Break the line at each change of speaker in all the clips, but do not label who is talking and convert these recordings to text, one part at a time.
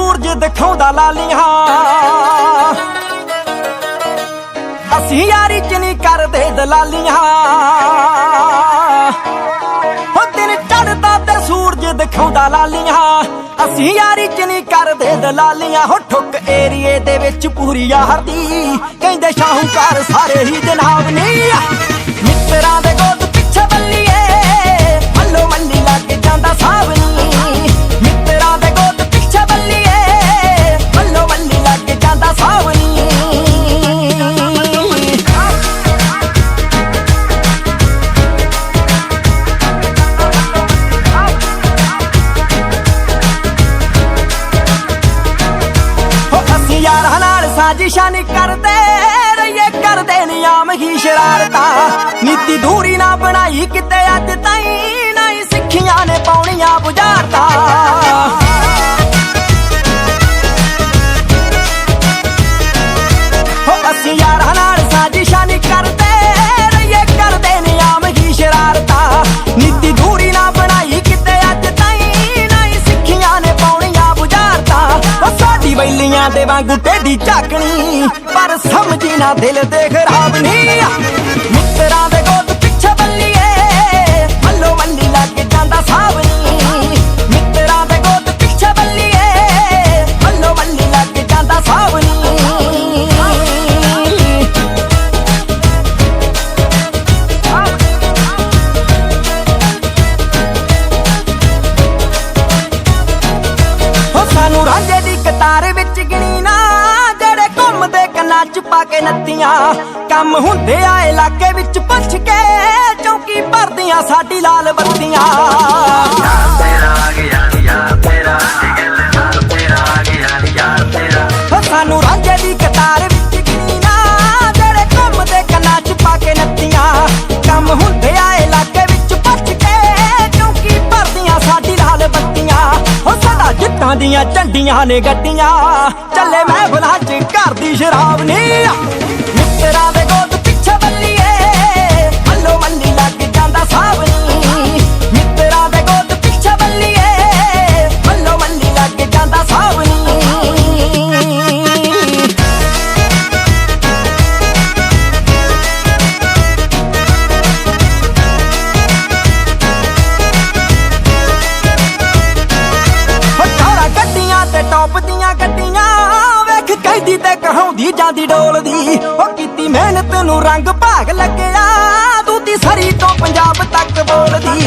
सूरज दिखाउंदा लालियां असीं यारी च नहीं करदे दलालियां हो दिन चढ़दा ते सूरज दिखाउंदा लालियां असीं यारी च नहीं करदे दलालियां हो ठुक एरिए दे विच पूरी यार दी कहंदे शाहूकार सारे ही जनाब नी मित्तरां दे गोद पिछे बल्लीए मल्लो मल्ली लग जांदा सावनी मित्तरां दे गोद पिछे बल्लीए मल्लो मल्ली लग जांदा सावनी यारां नाल साजिशां नहीं करदे रहिए करदे नियाम ही शरारतां नीति दूरी ना बनाई किते अज ताईं ना ही सिक्खियां ने पाउणियां बुझारतां हो असीं यारां नाल साजिशां नहीं करदे रहिए करदे नियाम ही शरारतां नीति दूरी ना बनाई किते अज ताईं ना ही सिक्खियां ने पाउणियां बुझारतां साडी बैलियां दे वांगू टेढ़ी झाकनी पर समझी ना दिल दे खराब नी मित्तरां दे गोद पिछे बल्लीए मल्लो मल्ली लग जांदा सावनी मित्तरां दे गोद पिछे बल्लीए मल्लो मल्ली लग जांदा सावनी हो सानू रांझे दी कतार विच गिणी ना जेड़े घुमदे कन्नां च पाके नत्तियां कम हुंदे आ इलाके विच पुछ के चौकी भरदियां साडी लाल बत्तियां हो सानू रांझे दी कतार विच गिणी ना जेड़े घुमदे कन्नां च पाके नत्तियां कम हुंदे आ इलाके विच पुछ के चौकी भरदियां साडी लाल बत्तियां हो साडा जित्तां दियां झंडियां ने गड्डियां चले महफिलां च घर दी शराब नी मित्तरां दे गोद पिछे बल्लीए मल्लो मल्ली लग जांदा सावनी मित्तरां दे गोद पिछे बल्लीए मल्लो मल्ली लग जांदा सावनी टॉप दियां गड्डियां वेख कहदी ते कहाउंदी जांदी डोलदी ओ कीती मेहनत नूं रंग भाग लगया दूती सरी तो पंजाब तक बोलदी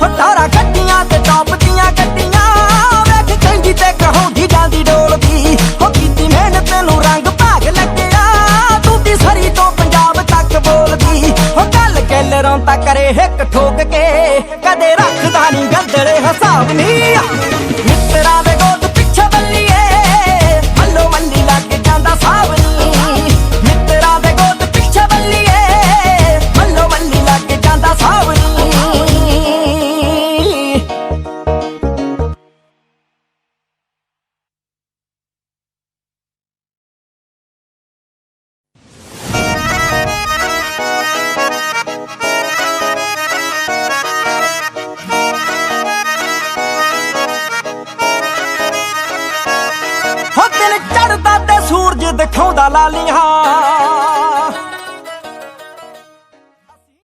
हो तारा गड्डियां ते टॉप दियां गड्डियां वेख कहदी ते कहाउंदी जांदी डोलदी ओ कीती मेहनत नूं रंग भाग लगया दूती सरी तो पंजाब तक बोलदी हो गल कैलरों ता करे हिक ठोक के कदे रखदा नी गंदड़े हिसाब नी मित्तरां दे गोद पिछे बल्लीए मल्लो मल्ली लग जांदा सावनी मित्तरां दे गोद पिछे बल्लीए मल्लो मल्ली लग जांदा सावनी सूरज दिखाउंदा लालियां